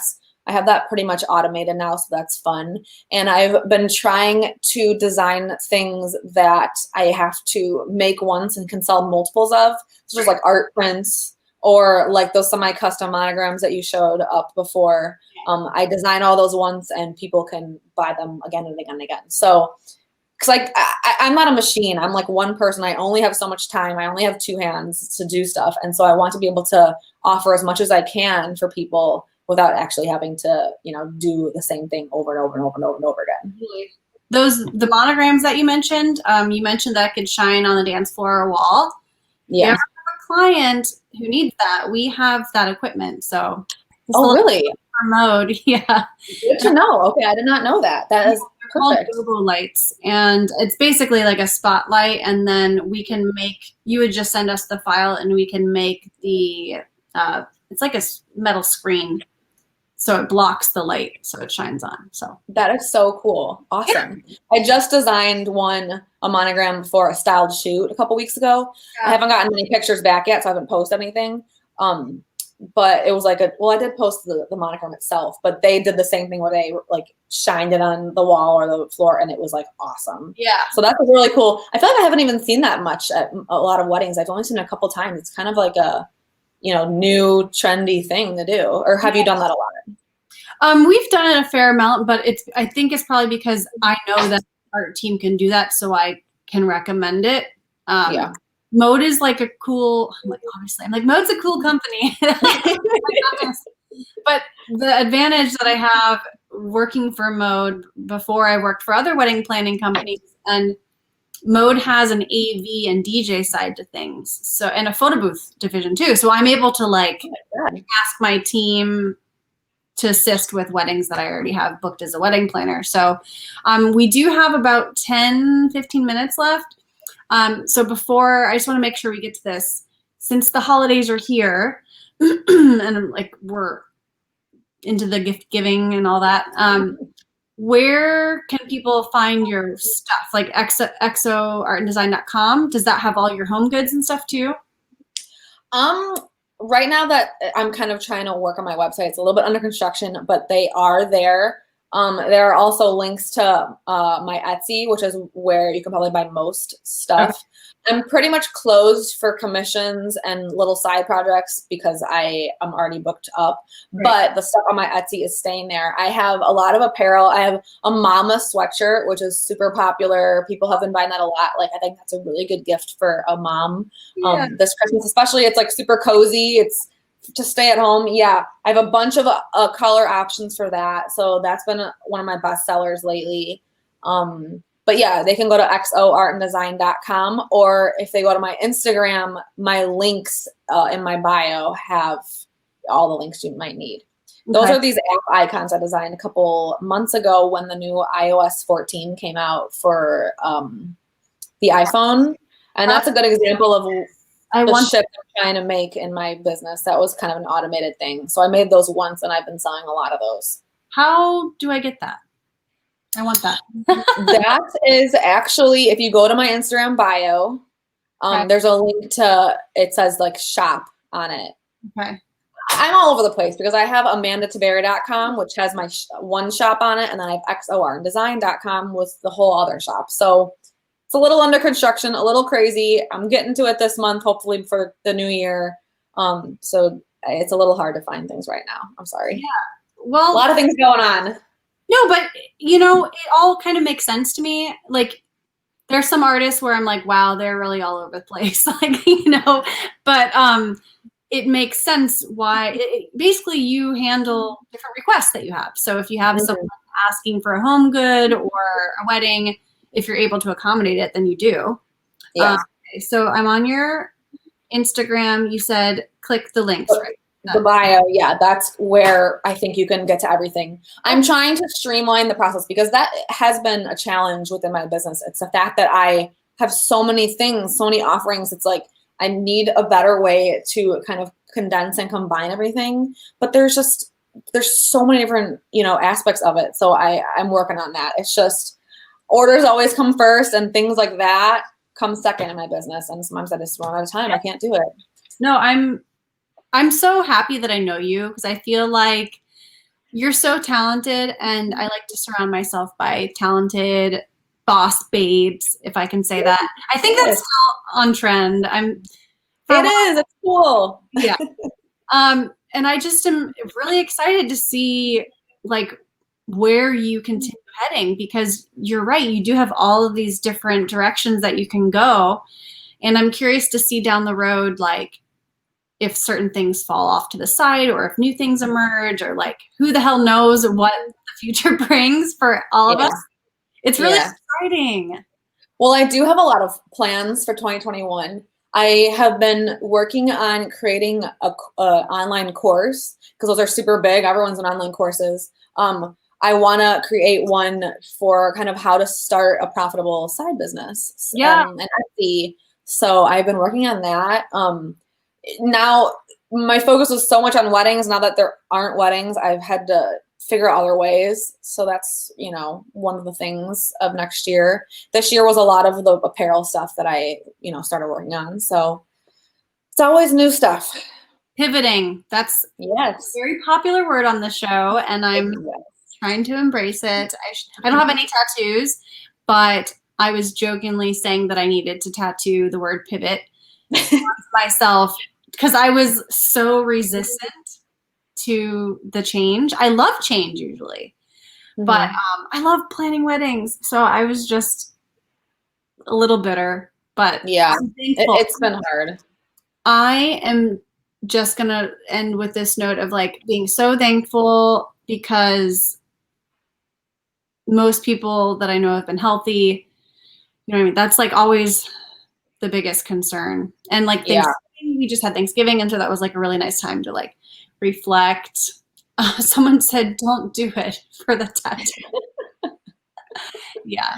have that pretty much automated now, so that's fun. And I've been trying to design things that I have to make once and can sell multiples of, such as like art prints or like those semi-custom monograms that you showed up before. I design all those once and people can buy them again and again and again. So because like I'm not a machine. I'm like one person. I only have so much time. I only have two hands to do stuff. And so I want to be able to offer as much as I can for people without actually having to, do the same thing over and over and over and over and over again. The monograms that you mentioned that could shine on the dance floor or wall. Yeah. If you ever have a client who needs that, we have that equipment. So really? Mode. Yeah. Good to know. Okay. I did not know that. That is perfect. Called Gobo lights, and it's basically like a spotlight, and then you would just send us the file and we can make the it's like a metal screen, so it blocks the light so it shines on. So that is so cool. Awesome. Yeah. I just designed a monogram for a styled shoot a couple weeks ago. Yeah. I haven't gotten any pictures back yet, so I haven't posted anything. but it was like I did post the monochrome itself, but they did the same thing where they like shined it on the wall or the floor, and it was like awesome. Yeah. So that's really cool. I feel like I haven't even seen that much at a lot of weddings. I've only seen it a couple times. It's kind of like a, new trendy thing to do. Or have you done that a lot? We've done it a fair amount, but I think it's probably because I know that our team can do that, so I can recommend it. Yeah. Mode is like a cool, Mode's a cool company. But the advantage that I have working for Mode, before I worked for other wedding planning companies, and Mode has an AV and DJ side to things, so, and a photo booth division too. So I'm able to ask my team to assist with weddings that I already have booked as a wedding planner. So we do have about 10, 15 minutes left. So before, I just want to make sure we get to this. Since the holidays are here, and we're into the gift giving and all that, where can people find your stuff? Like exoartanddesign.com? Does that have all your home goods and stuff too? Right now that I'm kind of trying to work on my website, it's a little bit under construction, but they are there. There are also links to my Etsy, which is where you can probably buy most stuff. Okay. I'm pretty much closed for commissions and little side projects because I am already booked up. Right. But the stuff on my Etsy is staying there. I have a lot of apparel. I have a mama sweatshirt, which is super popular. People have been buying that a lot. Like, I think that's a really good gift for a mom this Christmas, especially. It's like super cozy. It's to stay at home. Yeah, I have a bunch of color options for that. So that's been one of my best sellers lately. But yeah, they can go to xoartanddesign.com, or if they go to my Instagram, my links in my bio have all the links you might need. Okay. Those are these app icons I designed a couple months ago when the new iOS 14 came out for the iPhone. And that's a good example of the shift I'm trying to make in my business. That was kind of an automated thing. So I made those once, and I've been selling a lot of those. How do I get that? I want that. That is actually, if you go to my Instagram bio, okay. There's a link to, it says like shop on it. Okay. I'm all over the place because I have amandatiberi.com, which has my one shop on it. And then I have xoartanddesign.com with the whole other shop. So it's a little under construction, a little crazy. I'm getting to it this month, hopefully for the new year. So it's a little hard to find things right now. I'm sorry. Yeah. Well, a lot of things going on. No, but it all kind of makes sense to me. Like, there's some artists where I'm like, wow, they're really all over the place. But it makes sense why basically you handle different requests that you have. So if you have someone asking for a home good or a wedding, if you're able to accommodate it, then you do. Yeah. So I'm on your Instagram. You said click the links, right? The bio, yeah, that's where I think you can get to everything. I'm trying to streamline the process because that has been a challenge within my business. It's the fact that I have so many things, so many offerings. It's like I need a better way to kind of condense and combine everything. But there's so many different, aspects of it. So I'm working on that. It's just orders always come first and things like that come second in my business. And sometimes I just run out of time. I can't do it. No, I'm so happy that I know you because I feel like you're so talented, and I like to surround myself by talented boss babes, if I can say that. I think that's still on trend. It's cool. Yeah. And I just am really excited to see where you continue heading, because you're right. You do have all of these different directions that you can go. And I'm curious to see down the road, if certain things fall off to the side or if new things emerge, or who the hell knows what the future brings for all of us. It's really exciting. Well, I do have a lot of plans for 2021. I have been working on creating a online course because those are super big. Everyone's in online courses. I want to create one for kind of how to start a profitable side business. And Etsy. So I've been working on that. Now my focus was so much on weddings. Now that there aren't weddings, I've had to figure out other ways. So that's, one of the things of next year. This year was a lot of the apparel stuff that I, started working on. So it's always new stuff. Pivoting. That's Yes. a very popular word on the show, and I'm trying to embrace it. I don't have any tattoos, but I was jokingly saying that I needed to tattoo the word pivot myself because I was so resistant to the change. I love change usually, but I love planning weddings. So I was just a little bitter, but yeah, I'm thankful. it's been hard. I am just going to end with this note of like being so thankful because most people that I know have been healthy. You know what I mean? That's like always the biggest concern. And like Thanksgiving, we just had Thanksgiving. And so that was like a really nice time to like reflect. Someone said, don't do it for the tattoo. Yeah.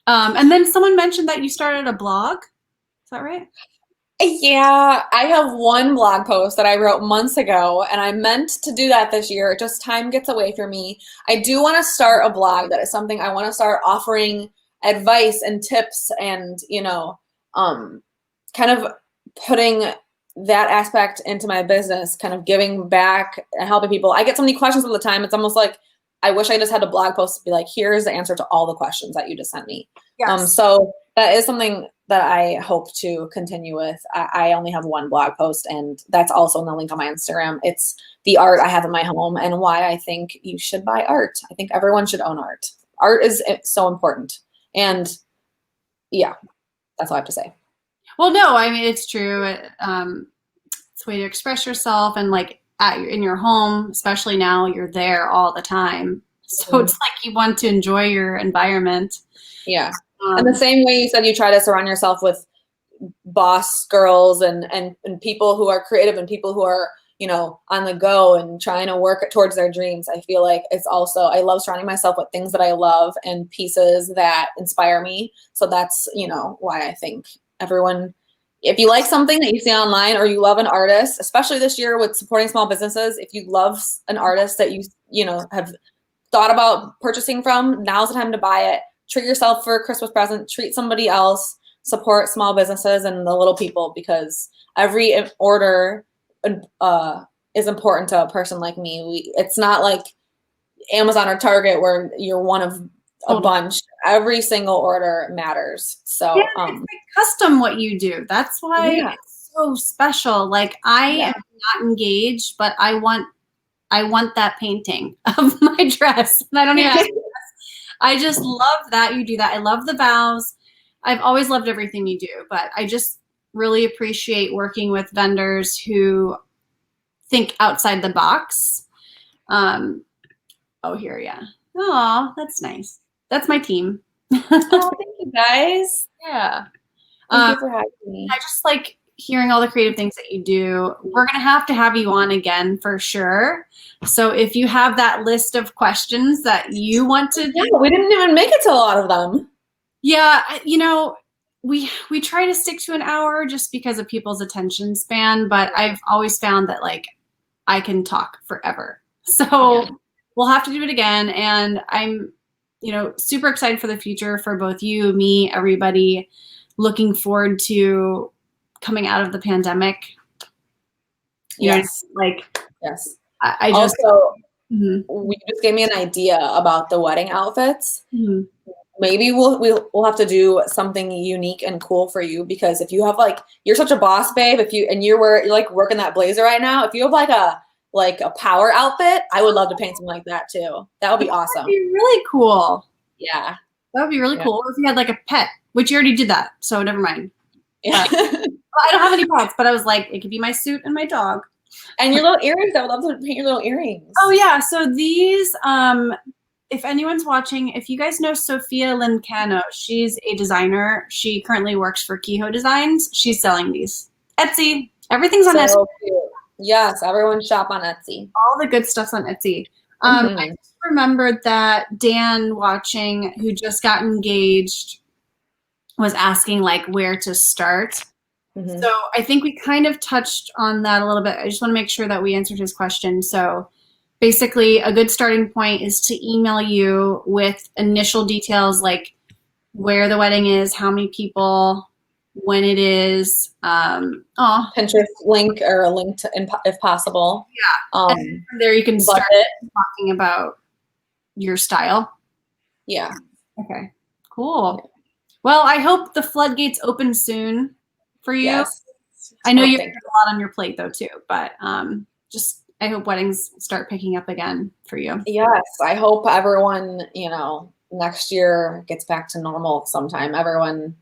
And then someone mentioned that you started a blog. Is that right? Yeah, I have one blog post that I wrote months ago, and I meant to do that this year. Just time gets away from me. I do want to start a blog. That is something I want to start offering advice and tips and, kind of putting that aspect into my business, kind of giving back and helping people. I get so many questions all the time. It's almost like I wish I just had a blog post to be like, here's the answer to all the questions that you just sent me. Yes. So that is something that I hope to continue with. I only have one blog post, and that's also in the link on my Instagram. It's the art I have in my home and why I think you should buy art. I think everyone should own art. Art is so important. And yeah, that's all I have to say. Well, no, I mean, it's true. It's a way to express yourself, and like in your home, especially now, you're there all the time. So it's like you want to enjoy your environment. Yeah. And the same way you said you try to surround yourself with boss girls and people who are creative and people who are, on the go and trying to work towards their dreams. I feel like it's also, I love surrounding myself with things that I love and pieces that inspire me. So that's, why I think everyone, if you like something that you see online or you love an artist, especially this year with supporting small businesses, if you love an artist that you have thought about purchasing from, now's the time to buy it. Treat yourself for a Christmas present, treat somebody else, support small businesses and the little people, because every order is important to a person like me. It's not like Amazon or Target where you're one of a bunch. Every single order matters. So it's like custom what you do. That's why it's so special. Like I am not engaged, but I want that painting of my dress. And I don't even have I just love that you do that. I love the vows. I've always loved everything you do, but I just really appreciate working with vendors who think outside the box. Here, yeah. Oh, that's nice. That's my team. Oh, thank you guys. Yeah. Thank you for having me. I just like hearing all the creative things that you do. We're going to have you on again for sure. So if you have that list of questions that you want to we didn't even make it to a lot of them. Yeah, we try to stick to an hour just because of people's attention span, but I've always found that like I can talk forever. So we'll have to do it again, and I'm super excited for the future for both you, me, everybody. Looking forward to coming out of the pandemic. Yes. I just also you just gave me an idea about the wedding outfits. Maybe we'll have to do something unique and cool for you, because if you have you're such a boss babe, you're like working that blazer right now, if you have like a power outfit, I would love to paint something like that too. That would be awesome. That'd be really cool. Yeah. That would be really cool. Or if you had like a pet, which you already did that, so never mind. Yeah. I don't have any pets, but I was like, it could be my suit and my dog. And your little earrings. I would love to paint your little earrings. Oh yeah. So these, if anyone's watching, if you guys know Sophia Lincano, she's a designer. She currently works for Kehoe Designs. She's selling these. Etsy. Everything's on Etsy. Cute. Yes, everyone shop on Etsy. All the good stuff's on Etsy. I just remembered that Dan watching, who just got engaged, was asking like where to start. So I think we kind of touched on that a little bit. I just want to make sure that we answered his question. So basically a good starting point is to email you with initial details like where the wedding is, how many people, when it is. Pinterest link or a link to, if possible. Yeah. And from there you can start talking about your style. Yeah. Okay. Cool. Well, I hope the floodgates open soon for you. Yes. I know you have a lot on your plate though too, but just I hope weddings start picking up again for you. Yes, I hope everyone, next year gets back to normal sometime. And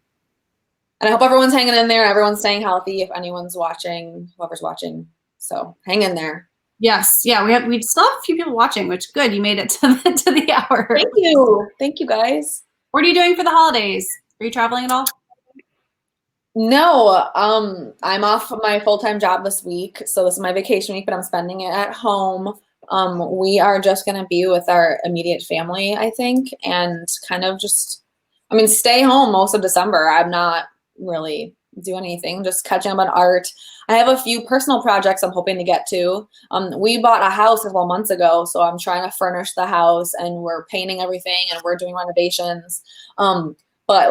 I hope everyone's hanging in there. Everyone's staying healthy. If anyone's watching, whoever's watching, so hang in there. Yes, yeah, we still have a few people watching, which good. You made it to the hour. Thank you, guys. What are you doing for the holidays? Are you traveling at all? No, I'm off my full-time job this week, so this is my vacation week, but I'm spending it at home. We are just gonna be with our immediate family, I think, and kind of just, stay home most of December. I'm not really doing anything, just catching up on art. I have a few personal projects I'm hoping to get to. We bought a house a couple months ago, so I'm trying to furnish the house, and we're painting everything, and we're doing renovations. But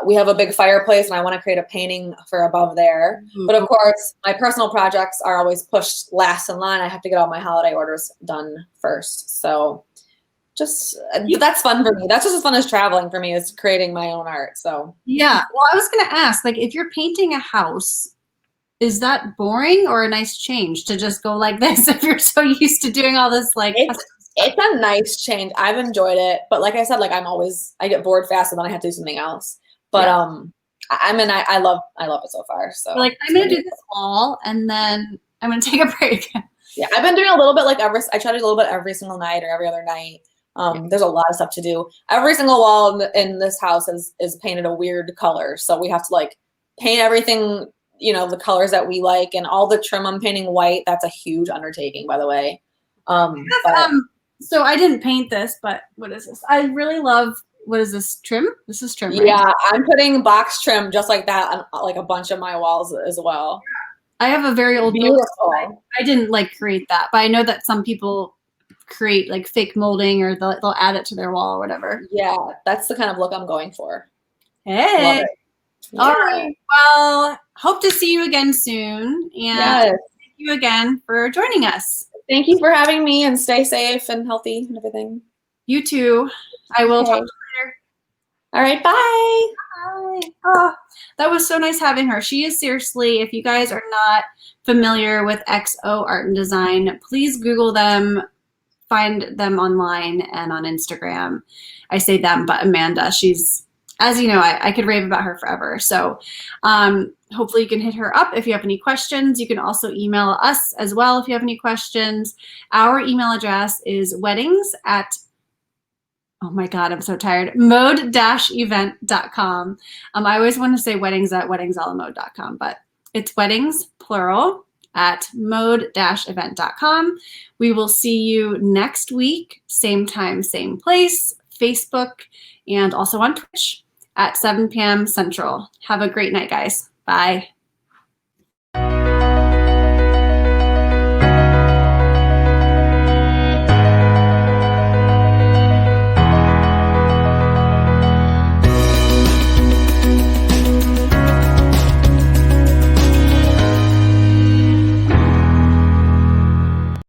we have a big fireplace and I want to create a painting for above there. Mm-hmm. But of course, my personal projects are always pushed last in line. I have to get all my holiday orders done first. So that's fun for me. That's just as fun as traveling for me, is creating my own art. So yeah. Well, I was going to ask, if you're painting a house, is that boring or a nice change to just go like this if you're so used to doing all this It's a nice change. I've enjoyed it, but like I said, I get bored fast and then I have to do something else. But I love it so far. So I'm gonna do this wall and then I'm gonna take a break. Yeah, I've been doing a little bit I try to do a little bit every single night or every other night. There's a lot of stuff to do. Every single wall in this house is painted a weird color, so we have to paint everything, the colors that we like, and all the trim I'm painting white. That's a huge undertaking, by the way. So I didn't paint this, but what is this? I really love, what is this, trim? This is trim, right? Yeah, I'm putting box trim just like that on a bunch of my walls as well. I have a very old building. I didn't create that, but I know that some people create fake molding, or they'll add it to their wall or whatever. Yeah, that's the kind of look I'm going for. Hey. Love it. Yeah. All right. Well, hope to see you again soon. And thank you again for joining us. Thank you for having me, and stay safe and healthy and everything. You too. I will talk to you later. All right. Bye. Bye. Oh, that was so nice having her. She is seriously, if you guys are not familiar with XO Art and Design, please Google them, find them online and on Instagram. I say them, but Amanda, she's, as you know, I could rave about her forever. So hopefully you can hit her up if you have any questions. You can also email us as well if you have any questions. Our email address is weddings@, oh my God, I'm so tired, mode-event.com. I always want to say weddings@weddingsalamode.com, but it's weddings, plural, at mode-event.com. We will see you next week, same time, same place, Facebook, and also on Twitch at 7 p.m. Central. Have a great night, guys. Bye.